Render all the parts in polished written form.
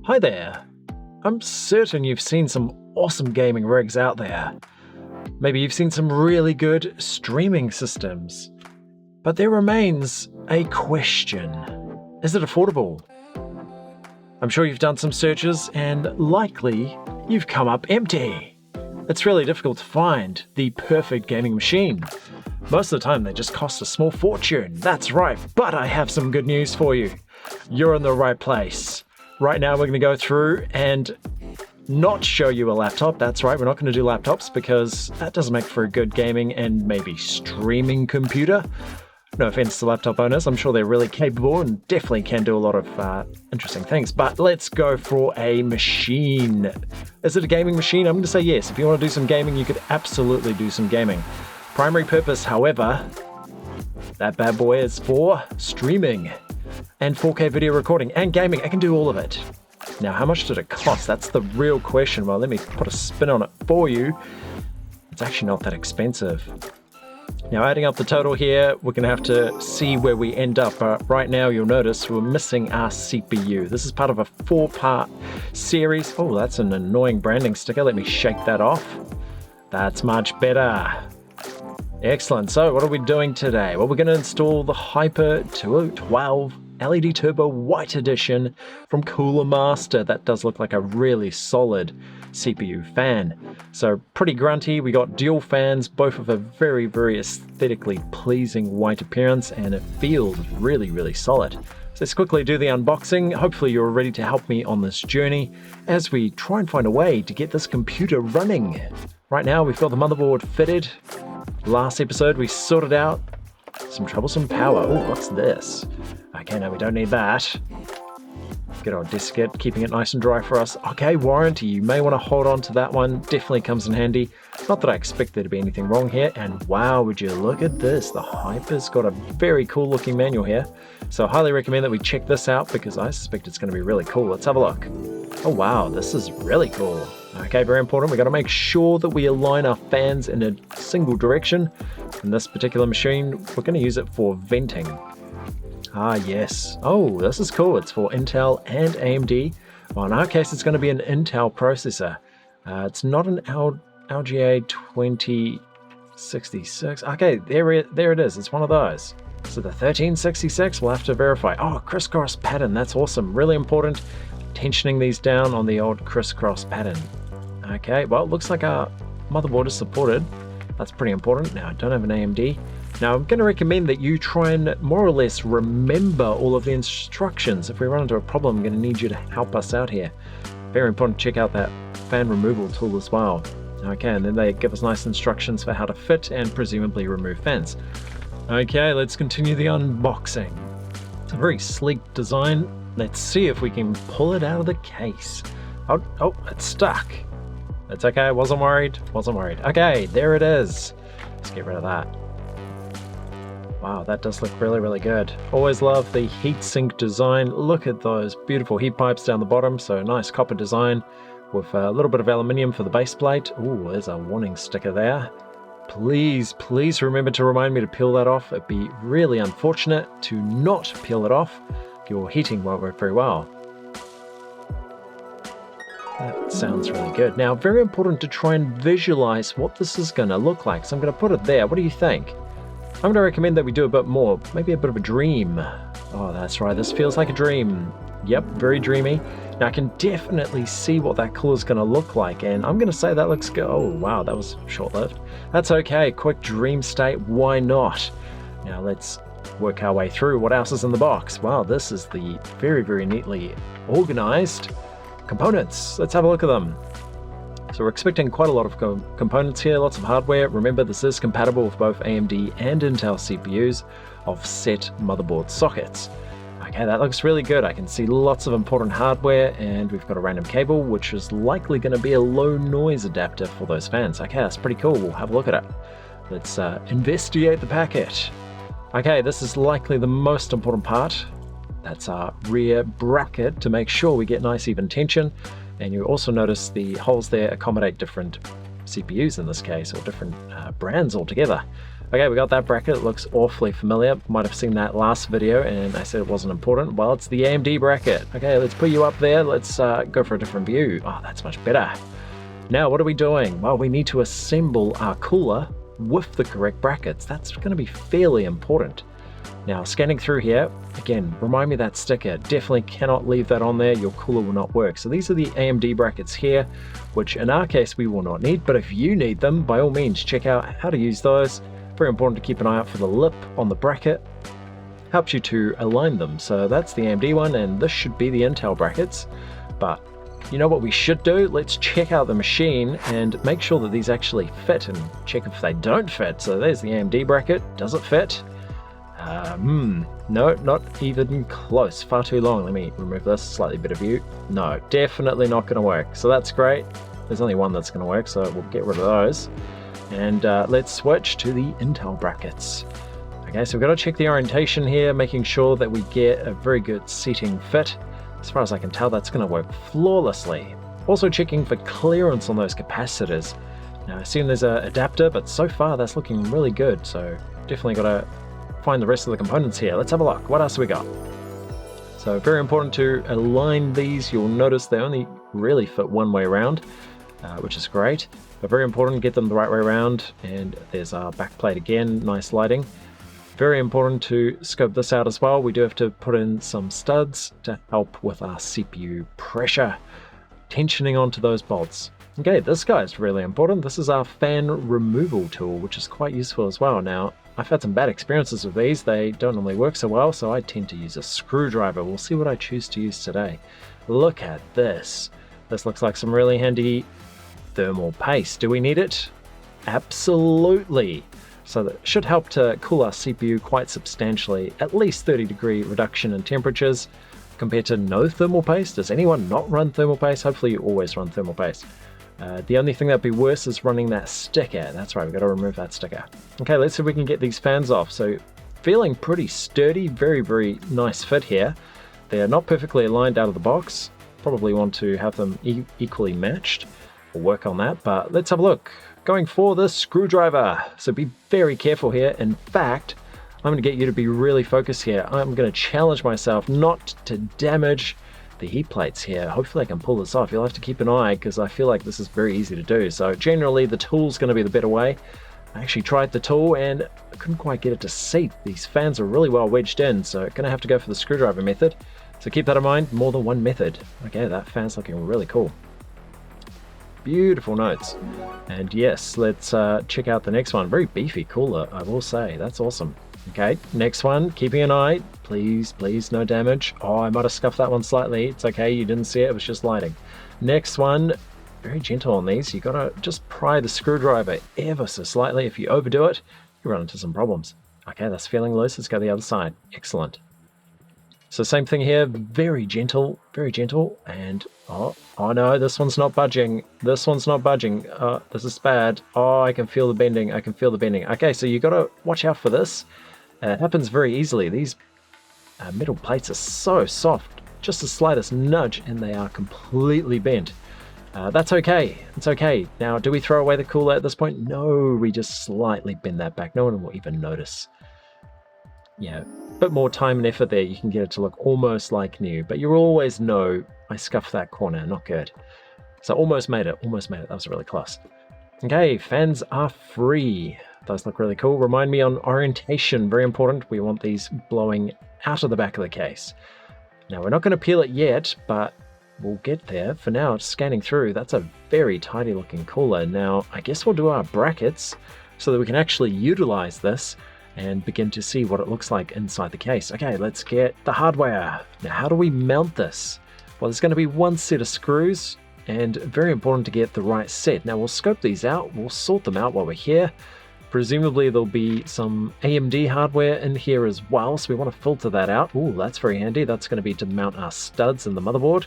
Hi there. I'm certain you've seen some awesome gaming rigs out there. Maybe you've seen some really good streaming systems. But there remains a question. Is it affordable? I'm sure you've done some searches and likely you've come up empty. It's really difficult to find the perfect gaming machine. Most of the time they just cost a small fortune. That's right, but I have some good news for you. You're in the right place. Right now we're going to go through and not show you a laptop. That's right, we're not going to do laptops because that doesn't make for a good gaming and maybe streaming computer. No offense to laptop owners, I'm sure they're really capable and definitely can do a lot of interesting things. But let's go for a machine. Is it a gaming machine? I'm going to say yes. If you want to do some gaming, you could absolutely do some gaming. Primary purpose, however, that bad boy is for streaming and 4K video recording and gaming. I can do all of it. Now, how much did it cost? That's the real question. Well, let me put a spin on it for you. It's actually not that expensive. Now, adding up the total here, we're going to have to see where we end up. Right now, you'll notice we're missing our CPU. This is part of a 4-part series. Oh, that's an annoying branding sticker. Let me shake that off. That's much better. Excellent. So what are we doing today? Well, we're going to install the Hyper 212 LED Turbo White Edition from Cooler Master. That does look like a really solid CPU fan. So pretty grunty. We got dual fans, both of a very, very aesthetically pleasing white appearance, and it feels really, really solid. So let's quickly do the unboxing. Hopefully you're ready to help me on this journey as we try and find a way to get this computer running. Right now we've got the motherboard fitted. Last episode we sorted out some troublesome power. Oh, what's this? Okay, no, we don't need that. Good old diskette, keeping it nice and dry for us. Okay, warranty, you may want to hold on to that one. Definitely comes in handy. Not that I expect there to be anything wrong here. And wow, would you look at this? The Hyper's got a very cool looking manual here. So I highly recommend that we check this out because I suspect it's going to be really cool. Let's have a look. Oh wow, this is really cool. Okay, very important. We've got to make sure that we align our fans in a single direction. In this particular machine, we're going to use it for venting. Ah, yes. Oh, this is cool. It's for Intel and AMD. Well, in our case, it's going to be an Intel processor. It's not an LGA 2066. Okay, there it is. It's one of those. So the 1366, we'll have to verify. Oh, Criss-Cross pattern. That's awesome. Really important. Tensioning these down on the old Criss-Cross pattern. Okay, well, it looks like our motherboard is supported. That's pretty important. Now, I don't have an AMD. Now, I'm going to recommend that you try and more or less remember all of the instructions. If we run into a problem, I'm going to need you to help us out here. Very important to check out that fan removal tool as well. Okay, and then they give us nice instructions for how to fit and presumably remove fans. Okay, let's continue the unboxing. It's a very sleek design. Let's see if we can pull it out of the case. Oh, it's stuck. That's okay, wasn't worried. Okay, there it is. Let's get rid of that. Wow, that does look really, really good. Always love the heatsink design. Look at those beautiful heat pipes down the bottom. So nice copper design with a little bit of aluminium for the base plate. Ooh, there's a warning sticker there. Please remember to remind me to peel that off. It'd be really unfortunate to not peel it off. Your heating won't work very well. That sounds really good. Now, very important to try and visualize what this is going to look like. So I'm going to put it there. What do you think? I'm going to recommend that we do a bit more, maybe a bit of a dream. Oh, that's right, this feels like a dream. Yep, very dreamy. Now I can definitely see what that cooler is going to look like, and I'm going to say that looks good. Oh, wow, that was short-lived. That's okay, quick dream state, why not? Now let's work our way through what else is in the box. Wow, this is the very, very neatly organized components. Let's have a look at them. So we're expecting quite a lot of components here, lots of hardware. Remember, this is compatible with both AMD and Intel CPUs of set motherboard sockets. Okay, that looks really good. I can see lots of important hardware, and we've got a random cable, which is likely going to be a low noise adapter for those fans. Okay, that's pretty cool. We'll have a look at it. Let's investigate the packet. Okay, this is likely the most important part. That's our rear bracket to make sure we get nice even tension. And you also notice the holes there accommodate different CPUs in this case, or different brands altogether. Okay, we got that bracket. It looks awfully familiar. Might have seen that last video and I said it wasn't important. Well, it's the AMD bracket. Okay, let's put you up there. Let's go for a different view. Oh, that's much better. Now, what are we doing? Well, we need to assemble our cooler with the correct brackets. That's going to be fairly important. Now, scanning through here, again, remind me that sticker. Definitely cannot leave that on there. Your cooler will not work. So these are the AMD brackets here, which in our case we will not need, but if you need them, by all means, check out how to use those. Very important to keep an eye out for the lip on the bracket. Helps you to align them. So that's the AMD one, and this should be the Intel brackets. But you know what we should do? Let's check out the machine and make sure that these actually fit and check if they don't fit. So there's the AMD bracket. Does it fit? No, not even close. Far too long. Let me remove this. Slightly better view. No, definitely not going to work. So that's great. There's only one that's going to work, so we'll get rid of those. And let's switch to the Intel brackets. Okay, so we've got to check the orientation here, making sure that we get a very good seating fit. As far as I can tell, that's going to work flawlessly. Also checking for clearance on those capacitors. Now I assume there's an adapter, but so far that's looking really good. So definitely got to find the rest of the components here. Let's have a look. What else have we got? So very important to align these. You'll notice they only really fit one way around, which is great. But very important, get them the right way around. And there's our backplate again, nice lighting. Very important to scope this out as well. We do have to put in some studs to help with our CPU pressure, tensioning onto those bolts. Okay, this guy is really important. This is our fan removal tool, which is quite useful as well. Now, I've had some bad experiences with these. They don't normally work so well, so I tend to use a screwdriver. We'll see what I choose to use today. Look at this. This looks like some really handy thermal paste. Do we need it? Absolutely. So that should help to cool our CPU quite substantially, at least 30-degree reduction in temperatures compared to no thermal paste. Does anyone not run thermal paste? Hopefully you always run thermal paste. The only thing that'd be worse is running that sticker. That's right, we've got to remove that sticker. Okay, let's see if we can get these fans off. So feeling pretty sturdy, very, very nice fit here. They're not perfectly aligned out of the box. Probably want to have them equally matched. We'll work on that, but let's have a look. Going for the screwdriver. So be very careful here. In fact, I'm going to get you to be really focused here. I'm going to challenge myself not to damage the heat plates here. Hopefully I can pull this off. You'll have to keep an eye because I feel like this is very easy to do. So generally the tool's going to be the better way. I actually tried the tool and I couldn't quite get it to seat. These fans are really well wedged in, so I'm going to have to go for the screwdriver method. So keep that in mind, more than one method. Okay, that fan's looking really cool. Beautiful notes. And yes, let's check out the next one. Very beefy cooler, I will say. That's awesome. Okay, next one, keeping an eye. Please, please, no damage. Oh, I might have scuffed that one slightly. It's okay, you didn't see it, it was just lighting. Next one, very gentle on these. You gotta just pry the screwdriver ever so slightly. If you overdo it, you run into some problems. Okay, that's feeling loose. Let's go the other side. Excellent. So same thing here, very gentle, and oh no, this one's not budging. This one's not budging. This is bad. Oh, I can feel the bending. I can feel the bending. Okay, so you gotta watch out for this. It happens very easily. These metal plates are so soft. Just the slightest nudge and they are completely bent. That's okay. It's okay. Now, do we throw away the cooler at this point? No, we just slightly bend that back. No one will even notice. Yeah, a bit more time and effort there. You can get it to look almost like new, but you always know I scuffed that corner. Not good. So almost made it. Almost made it. That was really close. Okay, fans are free. Those look really cool. Remind me on orientation. Very important. We want these blowing out of the back of the case. Now, we're not going to peel it yet, but we'll get there. For now, it's scanning through. That's a very tidy looking cooler. Now, I guess we'll do our brackets so that we can actually utilize this and begin to see what it looks like inside the case. Okay, let's get the hardware. Now, how do we mount this? Well, there's going to be one set of screws, and very important to get the right set. Now, we'll scope these out. We'll sort them out while we're here. Presumably, there'll be some AMD hardware in here as well, so we want to filter that out. Ooh, that's very handy. That's going to be to mount our studs in the motherboard.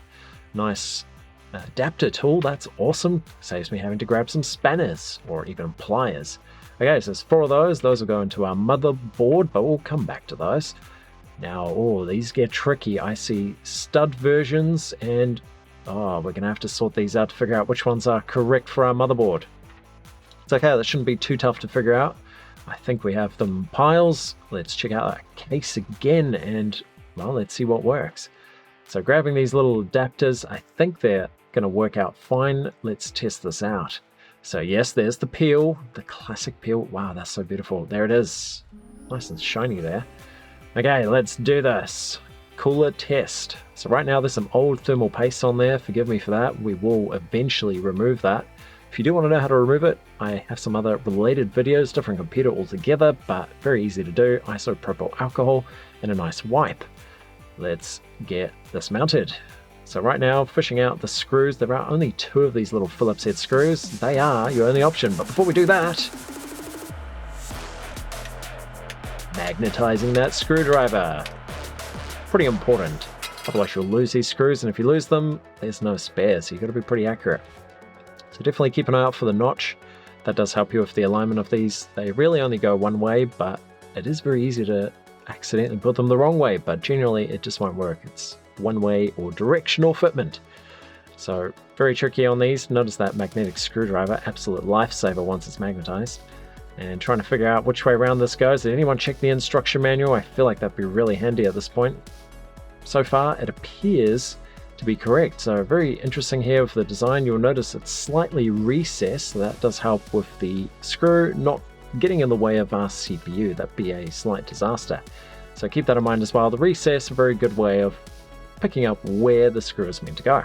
Nice adapter tool. That's awesome. Saves me having to grab some spanners or even pliers. Okay, so there's 4 of those. Those will go into our motherboard, but we'll come back to those. Now, oh, these get tricky. I see stud versions, and oh, we're going to have to sort these out to figure out which ones are correct for our motherboard. It's okay, that shouldn't be too tough to figure out. I think we have them piles. Let's check out that case again and, well, let's see what works. So grabbing these little adapters, I think they're going to work out fine. Let's test this out. So yes, there's the peel, the classic peel. Wow, that's so beautiful. There it is. Nice and shiny there. Okay, let's do this. Cooler test. So right now there's some old thermal paste on there. Forgive me for that. We will eventually remove that. If you do want to know how to remove it, I have some other related videos, different computer altogether, but very easy to do. Isopropyl alcohol and a nice wipe. Let's get this mounted. So right now, fishing out the screws. There are only 2 of these little Phillips head screws. They are your only option. But before we do that, magnetizing that screwdriver. Pretty important. Otherwise you'll lose these screws, and if you lose them, there's no spare, so you've got to be pretty accurate. So definitely keep an eye out for the notch. That does help you with the alignment of these. They really only go one way, but it is very easy to accidentally put them the wrong way, but generally it just won't work. It's one way or directional fitment. So very tricky on these. Notice that magnetic screwdriver, absolute lifesaver once it's magnetized. And trying to figure out which way around this goes. Did anyone check the instruction manual? I feel like that'd be really handy at this point. So far it appears to be correct. So very interesting here with the design. You'll notice it's slightly recessed, so that does help with the screw not getting in the way of our CPU. That'd be a slight disaster. So keep that in mind as well. The recess, a very good way of picking up where the screw is meant to go.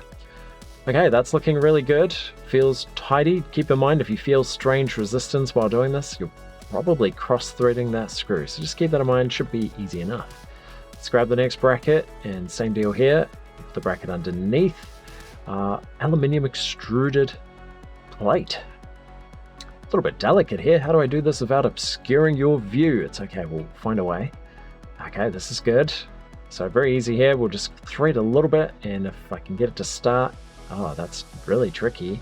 Okay, that's looking really good. Feels tidy. Keep in mind, if you feel strange resistance while doing this, you're probably cross-threading that screw. So just keep that in mind, should be easy enough. Let's grab the next bracket, and same deal here. The bracket underneath. Aluminium extruded plate. A little bit delicate here. How do I do this without obscuring your view? It's okay, we'll find a way. Okay, this is good. So very easy here. We'll just thread a little bit, and if I can get it to start. Oh, that's really tricky.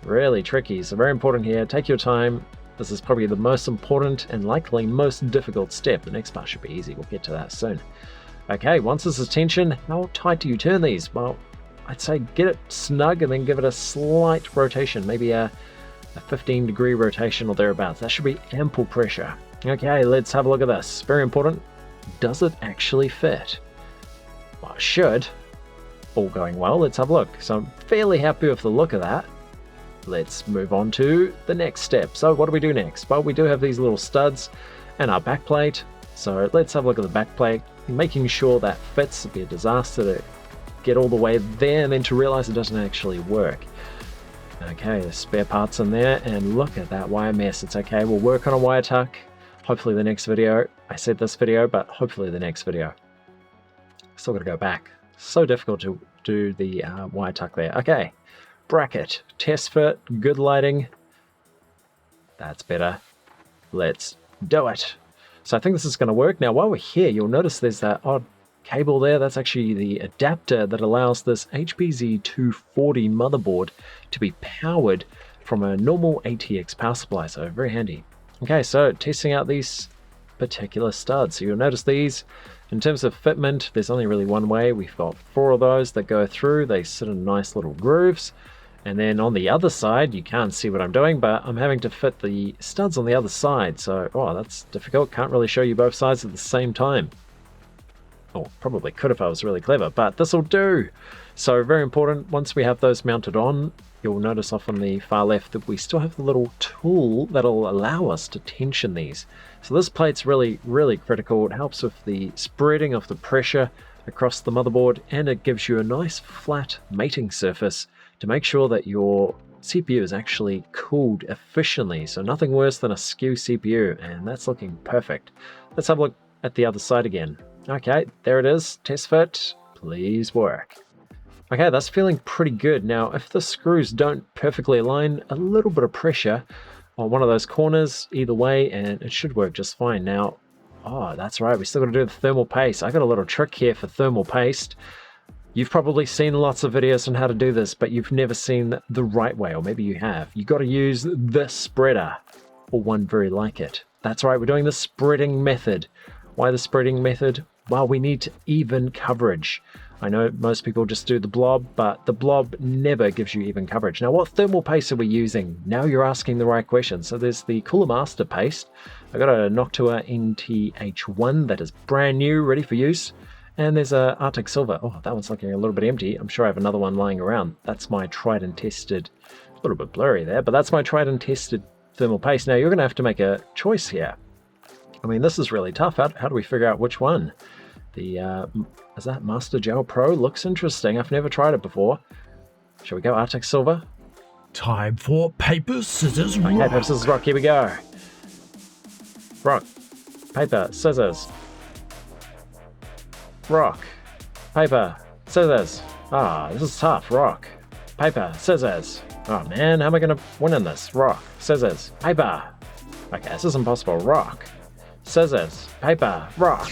Really tricky. So very important here. Take your time. This is probably the most important and likely most difficult step. The next part should be easy. We'll get to that soon. Okay, once this is tension, how tight do you turn these? Well, I'd say get it snug and then give it a slight rotation, maybe a 15-degree rotation or thereabouts. That should be ample pressure. Okay, let's have a look at this. Very important. Does it actually fit? Well, it should. All going well. Let's have a look. So I'm fairly happy with the look of that. Let's move on to the next step. So what do we do next? Well, we do have these little studs and our backplate. So let's have a look at the backplate. Making sure that fits would be a disaster to get all the way there and then to realize it doesn't actually work. Okay, there's spare parts in there, and look at that wire mess. It's okay, we'll work on a wire tuck. Hopefully the next video. I said this video, but hopefully the next video. Still gotta go back. So difficult to do the wire tuck there. Okay, bracket, test fit, good lighting. That's better. Let's do it. So I think this is going to work. Now while we're here, you'll notice there's that odd cable there. That's actually the adapter that allows this HP Z240 motherboard to be powered from a normal ATX power supply. So very handy. Okay, so testing out these particular studs. So you'll notice these, in terms of fitment, there's only really one way. We've got 4 of those that go through. They sit in nice little grooves. And then on the other side, you can't see what I'm doing, but I'm having to fit the studs on the other side. So, oh, that's difficult. Can't really show you both sides at the same time. Oh, probably could if I was really clever, but this will do. So very important, once we have those mounted on, you'll notice off on the far left that we still have the little tool that'll allow us to tension these. So this plate's really, really critical. It helps with the spreading of the pressure across the motherboard, and it gives you a nice flat mating surface to make sure that your CPU is actually cooled efficiently. So nothing worse than a skew CPU, and that's looking perfect. Let's have a look at the other side again. Okay, there it is. Test fit. Please work. Okay, that's feeling pretty good. Now, if the screws don't perfectly align, a little bit of pressure on one of those corners either way, and it should work just fine. Now, oh, that's right. We still got to do the thermal paste. I got a little trick here for thermal paste. You've probably seen lots of videos on how to do this, but you've never seen the right way, or maybe you have. You got to use the spreader, or one very like it. That's right, we're doing the spreading method. Why the spreading method? Well, we need even coverage. I know most people just do the blob, but the blob never gives you even coverage. Now, what thermal paste are we using? Now you're asking the right question. So there's the Cooler Master paste. I got a Noctua NTH1 that is brand new, ready for use. And there's a Arctic Silver. Oh, that one's looking a little bit empty. I'm sure I have another one lying around. That's my tried and tested, a little bit blurry there, but that's my tried and tested thermal paste. Now you're going to have to make a choice here. I mean, this is really tough. How do we figure out which one? The, is that Master Gel Pro? Looks interesting. I've never tried it before. Shall we go Arctic Silver? Time for paper, scissors, rock. Okay, paper, scissors, rock. Here we go. Rock, paper, scissors. Rock, paper, scissors. Ah, this is tough. Rock, paper, scissors. Oh man, how am I going to win in this? Rock, scissors, paper. Okay, this is impossible. Rock, scissors, paper, rock.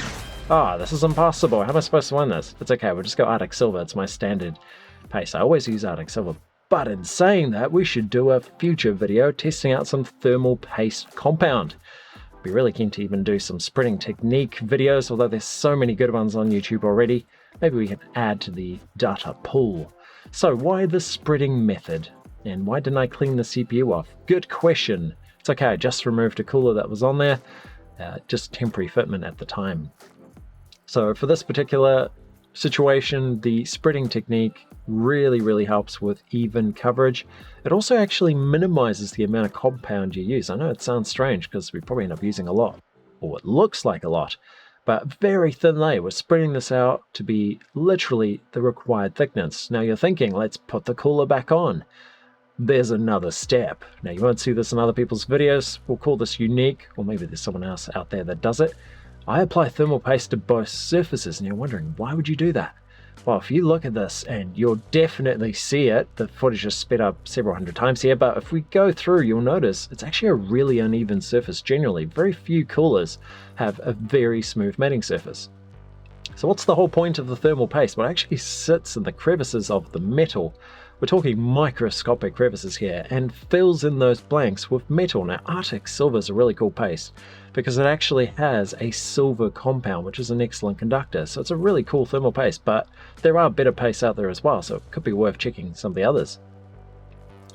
Ah, this is impossible. How am I supposed to win this? It's okay, we'll just go Arctic Silver. It's my standard paste. I always use Arctic Silver. But in saying that, we should do a future video testing out some thermal paste compound. Be really keen to even do some spreading technique videos, although there's so many good ones on YouTube already. Maybe we can add to the data pool. So why the spreading method? And why didn't I clean the CPU off? Good question. It's okay, I just removed a cooler that was on there. Just temporary fitment at the time. So for this particular situation, the spreading technique really helps with even coverage. It also actually minimizes the amount of compound you use. I know it sounds strange because we probably end up using a lot, or it looks like a lot, but very thin layer. We're spreading this out to be literally the required thickness. Now you're thinking, let's put the cooler back on. There's another step. Now you won't see this in other people's videos. We'll call this unique, or maybe there's someone else out there that does it. I apply thermal paste to both surfaces, and you're wondering, why would you do that? Well, if you look at this, and you'll definitely see it, the footage is sped up several hundred times here, but if we go through, you'll notice it's actually a really uneven surface generally. Very few coolers have a very smooth matting surface. So what's the whole point of the thermal paste? Well, it actually sits in the crevices of the metal. We're talking microscopic crevices here, and fills in those blanks with metal. Now, Arctic Silver is a really cool paste because it actually has a silver compound, which is an excellent conductor. So it's a really cool thermal paste, but there are better pastes out there as well, so it could be worth checking some of the others.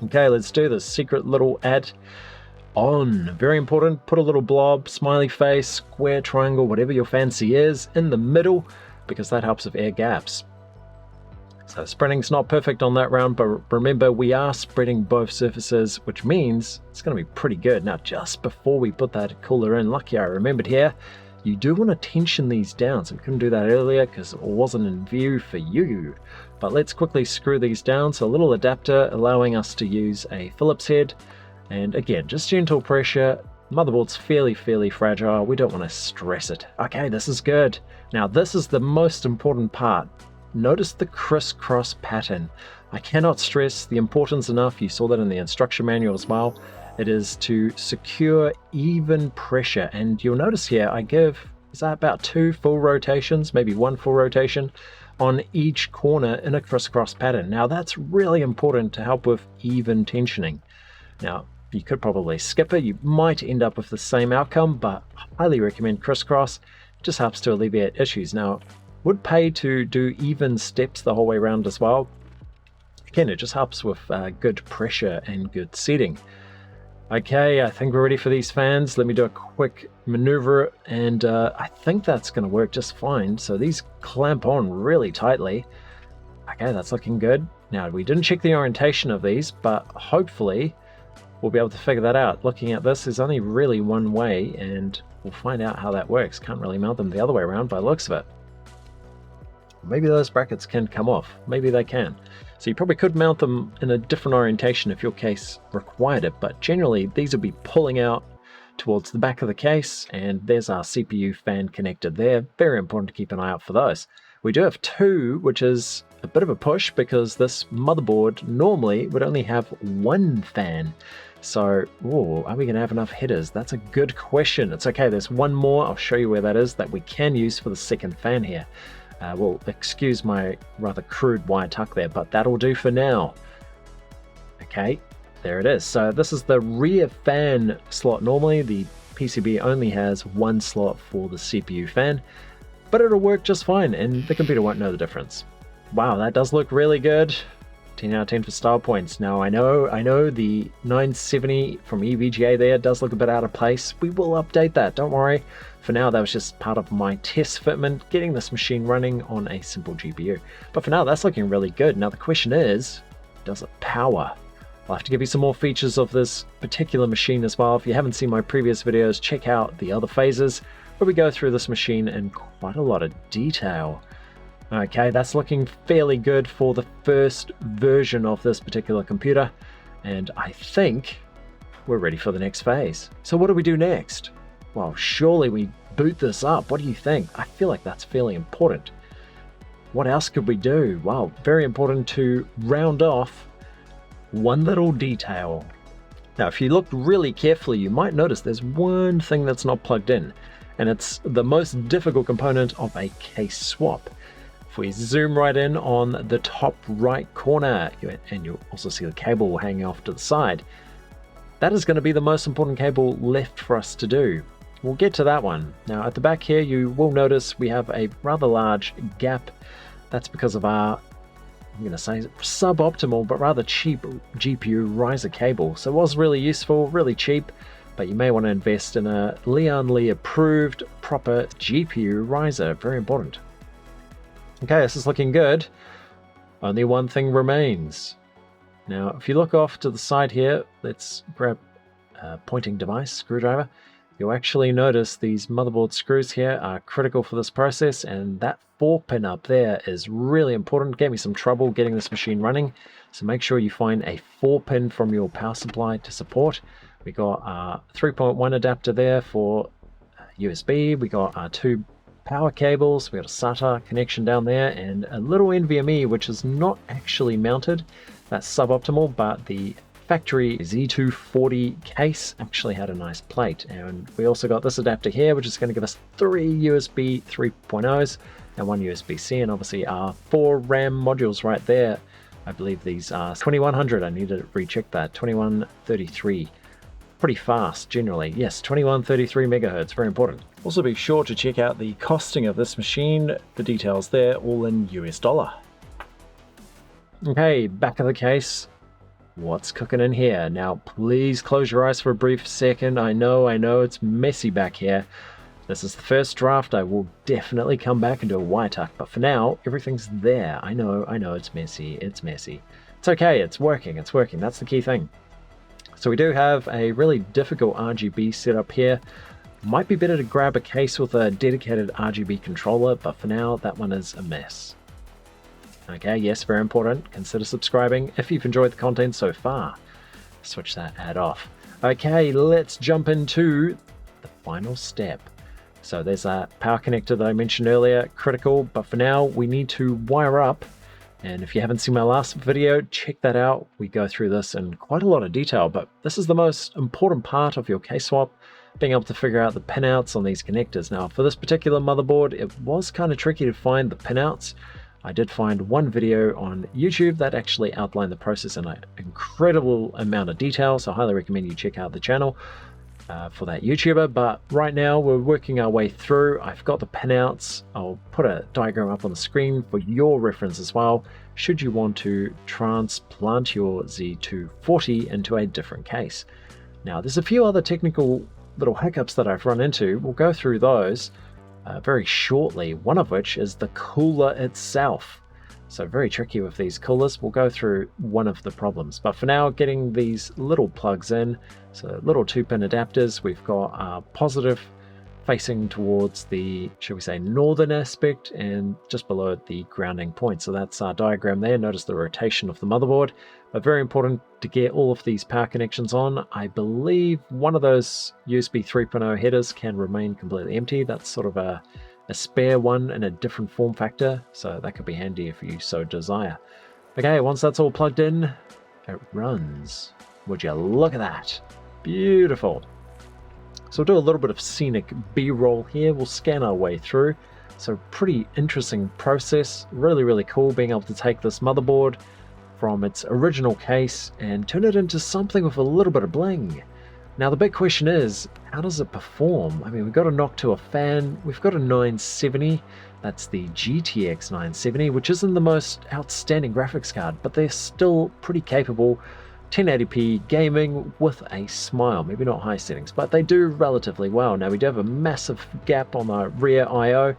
Okay, let's do this secret little add on. Very important, put a little blob, smiley face, square, triangle, whatever your fancy is, in the middle, because that helps with air gaps. So spreading's not perfect on that round, but remember we are spreading both surfaces, which means it's going to be pretty good. Now just before we put that cooler in, lucky I remembered here, you do want to tension these down. So we couldn't do that earlier because it wasn't in view for you. But let's quickly screw these down. So a little adapter allowing us to use a Phillips head. And again, just gentle pressure. Motherboard's fairly fragile. We don't want to stress it. Okay, this is good. Now this is the most important part. Notice the criss-cross pattern. I cannot stress the importance enough. You saw that in the instruction manual as well. It is to secure even pressure. And you'll notice here I give, is that about 2 full rotations, maybe 1 full rotation on each corner in a criss-cross pattern. Now that's really important to help with even tensioning. Now you could probably skip it. You might end up with the same outcome, but I highly recommend criss-cross. It just helps to alleviate issues. Now, would pay to do even steps the whole way around as well. Again, it just helps with good pressure and good setting. Okay, I think we're ready for these fans. Let me do a quick maneuver, and I think that's going to work just fine. So these clamp on really tightly. Okay, that's looking good. Now, we didn't check the orientation of these, but hopefully we'll be able to figure that out. Looking at this, there's only really one way, and we'll find out how that works. Can't really mount them the other way around by the looks of it. Maybe those brackets can come off. Maybe they can. So you probably could mount them in a different orientation if your case required it, but generally these will be pulling out towards the back of the case, and there's our CPU fan connector there. Very important to keep an eye out for those. We do have 2, which is a bit of a push because this motherboard normally would only have 1 fan. So, ooh, are we going to have enough headers? That's a good question. It's okay, there's 1 more. I'll show you where that is that we can use for the second fan here. Well, excuse my rather crude wire tuck there, but that'll do for now. Okay, there it is. So this is the rear fan slot. Normally the PCB only has 1 slot for the CPU fan, but it'll work just fine and the computer won't know the difference. Wow, that does look really good. 10 out of 10 for style points. Now I know the 970 from EVGA there does look a bit out of place. We will update that, don't worry. For now, that was just part of my test fitment, getting this machine running on a simple GPU. But for now, that's looking really good. Now the question is, does it power? I'll have to give you some more features of this particular machine as well. If you haven't seen my previous videos, check out the other phases where we go through this machine in quite a lot of detail. Okay, that's looking fairly good for the first version of this particular computer, and I think we're ready for the next phase. So what do we do next? Well, surely we boot this up. What do you think? I feel like that's fairly important. What else could we do? Well, very important to round off one little detail. Now, if you look really carefully, you might notice there's one thing that's not plugged in, and it's the most difficult component of a case swap. If we zoom right in on the top right corner, and you'll also see the cable hanging off to the side, that is going to be the most important cable left for us to do. We'll get to that one. Now at the back here, you will notice we have a rather large gap. That's because of our, I'm going to say, suboptimal but rather cheap GPU riser cable. So it was really useful, really cheap, but you may want to invest in a Lian approved proper GPU riser. Very important. Okay, this is looking good. Only one thing remains. Now, if you look off to the side here, let's grab a pointing device, screwdriver. You'll actually notice these motherboard screws here are critical for this process, and that 4-pin up there is really important. Gave me some trouble getting this machine running, so make sure you find a 4-pin from your power supply to support. We got our 3.1 adapter there for USB. We got our 2 power cables. We got a SATA connection down there, and a little NVMe, which is not actually mounted. That's suboptimal, but the factory Z240 case actually had a nice plate. And we also got this adapter here, which is going to give us 3 USB 3.0s and 1 USB-C, and obviously our 4 RAM modules right there. I believe these are 2100. I need to recheck that. 2133. Pretty fast generally. Yes, 2133 megahertz. Very important. Also be sure to check out the costing of this machine. The details there, all in US dollar. Okay, back of the case. What's cooking in here? Now, please close your eyes for a brief second. I know it's messy back here. This is the first draft. I will definitely come back and do a wire tuck, but for now, everything's there. I know it's messy. It's messy. It's okay. It's working. It's working. That's the key thing. So we do have a really difficult RGB setup here. Might be better to grab a case with a dedicated RGB controller, but for now, that one is a mess. Okay, yes, very important. Consider subscribing if you've enjoyed the content so far. Switch that ad off. Okay, let's jump into the final step. So there's a power connector that I mentioned earlier, critical, but for now we need to wire up. And if you haven't seen my last video, check that out. We go through this in quite a lot of detail, but this is the most important part of your case swap, being able to figure out the pinouts on these connectors. Now, for this particular motherboard, it was kind of tricky to find the pinouts. I did find one video on YouTube that actually outlined the process in an incredible amount of detail, so I highly recommend you check out the channel for that YouTuber. But right now we're working our way through. I've got the pinouts. I'll put a diagram up on the screen for your reference as well, should you want to transplant your Z240 into a different case. Now, there's a few other technical little hiccups that I've run into. We'll go through those very shortly, one of which is the cooler itself. So very tricky with these coolers. We'll go through one of the problems, but for now, getting these little plugs in, so little 2-pin adapters. We've got our positive facing towards the, shall we say, northern aspect, and just below the grounding point. So that's our diagram there. Notice the rotation of the motherboard, but very important to get all of these power connections on. I believe one of those USB 3.0 headers can remain completely empty. That's sort of a spare one in a different form factor, so that could be handy if you so desire. Okay, once that's all plugged in, it runs. Would you look at that? Beautiful. So we'll do a little bit of scenic B-roll here. We'll scan our way through. So pretty interesting process. Really, really cool being able to take this motherboard from its original case and turn it into something with a little bit of bling. Now the big question is, how does it perform? I mean, we've got a knock to a fan, we've got a 970, that's the GTX 970, which isn't the most outstanding graphics card, but they're still pretty capable. 1080p gaming with a smile, maybe not high settings, but they do relatively well. Now we do have a massive gap on the rear I/O.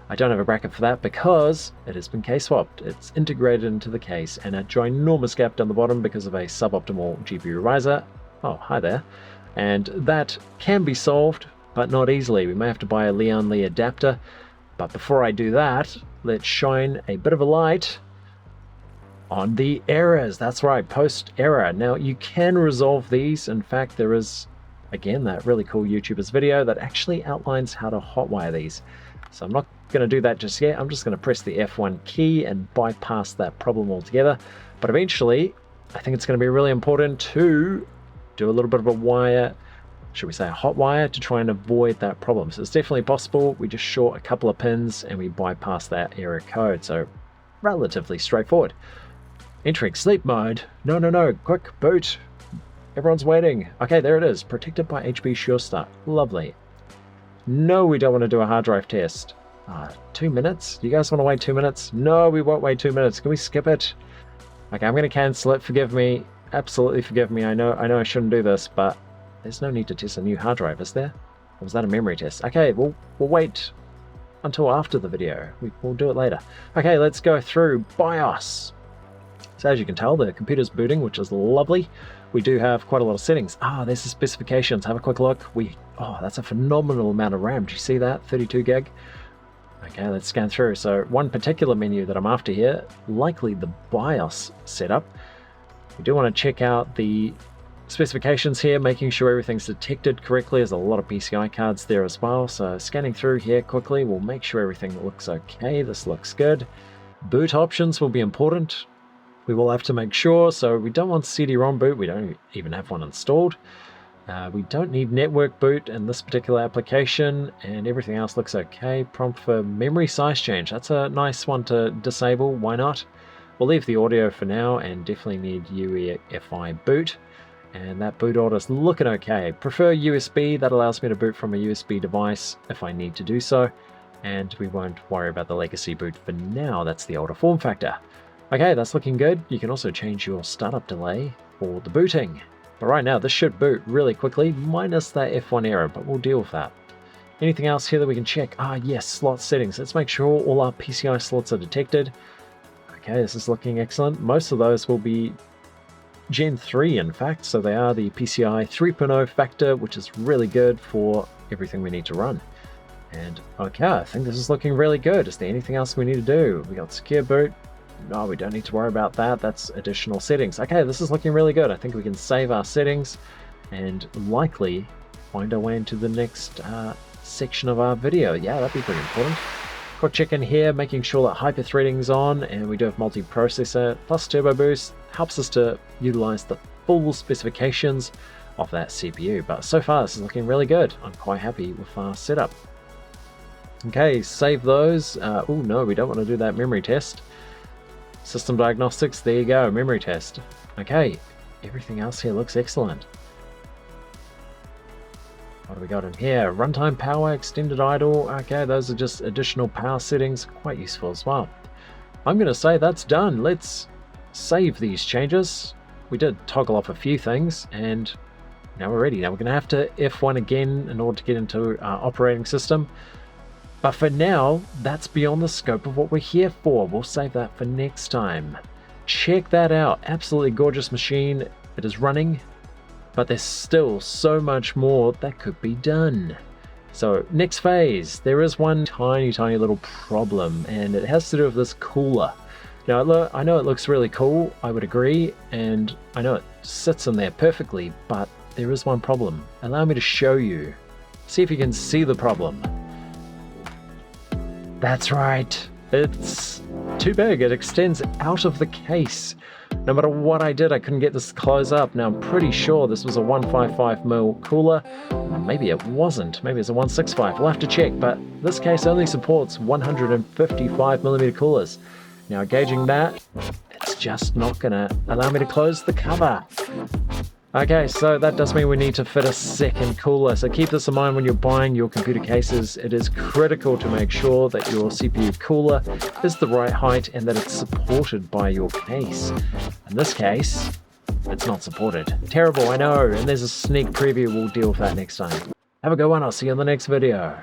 I don't have a bracket for that because it has been case swapped. It's integrated into the case, and a ginormous gap down the bottom because of a suboptimal GPU riser. Oh, hi there. And that can be solved, but not easily. We may have to buy a Lian adapter. But before I do that, let's shine a bit of a light on the errors. That's right, post error. Now you can resolve these. In fact, there is, again, that really cool YouTuber's video that actually outlines how to hotwire these. So I'm not going to do that just yet. I'm just going to press the F1 key and bypass that problem altogether. But eventually, I think it's going to be really important to do a little bit of a wire, should we say a hot wire, to try and avoid that problem. So it's definitely possible. We just short a couple of pins and we bypass that error code. So relatively straightforward. Entering sleep mode. No, quick boot. Everyone's waiting. Okay, there it is. Protected by HB Sure Start. Lovely. No, we don't want to do a hard drive test. 2 minutes? You guys want to wait 2 minutes? No, we won't wait 2 minutes. Can we skip it? Okay, I'm going to cancel it. Forgive me. Absolutely forgive me. I know I shouldn't do this, but there's no need to test a new hard drive, is there? Or was that a memory test? Okay, we'll wait until after the video. We'll do it later. Okay, let's go through BIOS. So as you can tell, the computer's booting, which is lovely. We do have quite a lot of settings. There's the specifications. Have a quick look. That's a phenomenal amount of RAM. Do you see that? 32 gig. Okay, let's scan through. So one particular menu that I'm after here, likely the BIOS setup. We do want to check out the specifications here, making sure everything's detected correctly. There's a lot of PCI cards there as well. So scanning through here quickly, we'll make sure everything looks okay. This looks good. Boot options will be important. We will have to make sure, so we don't want CD-ROM boot, we don't even have one installed. We don't need network boot in this particular application, and everything else looks okay. Prompt for memory size change, that's a nice one to disable, why not? We'll leave the audio for now, and definitely need UEFI boot, and that boot order's looking okay. Prefer USB, that allows me to boot from a USB device if I need to do so, and we won't worry about the legacy boot for now, that's the older form factor. Okay, that's looking good. You can also change your startup delay for the booting. But right now, this should boot really quickly, minus that F1 error, but we'll deal with that. Anything else here that we can check? Yes, slot settings. Let's make sure all our PCI slots are detected. Okay, this is looking excellent. Most of those will be Gen 3, in fact, so they are the PCI 3.0 factor, which is really good for everything we need to run. And okay, I think this is looking really good. Is there anything else we need to do? We got secure boot. No, we don't need to worry about that. That's additional settings. Okay, this is looking really good. I think we can save our settings and likely find our way into the next section of our video. Yeah, that'd be pretty important. Quick check in here, making sure that hyper-threading's on, and we do have multi-processor plus turbo boost. Helps us to utilize the full specifications of that CPU. But so far, this is looking really good. I'm quite happy with our setup. Okay, save those. Oh no, we don't want to do that memory test. System diagnostics, there you go, memory test. Okay, everything else here looks excellent. What do we got in here? Runtime power, extended idle. Okay, those are just additional power settings, quite useful as well. I'm going to say that's done. Let's save these changes. We did toggle off a few things, and now we're ready. Now we're going to have to F1 again in order to get into our operating system. But for now, that's beyond the scope of what we're here for. We'll save that for next time. Check that out. Absolutely gorgeous machine. It is running, but there's still so much more that could be done. So next phase, there is one tiny little problem, and it has to do with this cooler. Now, I know it looks really cool, I would agree, and I know it sits in there perfectly, but there is one problem. Allow me to show you. See if you can see the problem. That's right, it's too big. It extends out of the case. No matter what I did, I couldn't get this to close up. Now I'm pretty sure this was a 155mm cooler. Maybe it wasn't, maybe it's a 165. We'll have to check, but this case only supports 155mm coolers. Now gauging that, it's just not gonna allow me to close the cover. Okay, so that does mean we need to fit a second cooler. So keep this in mind when you're buying your computer cases. It is critical to make sure that your CPU cooler is the right height and that it's supported by your case. In this case, it's not supported. Terrible, I know, and there's a sneak preview. We'll deal with that next time. Have a good one. I'll see you in the next video.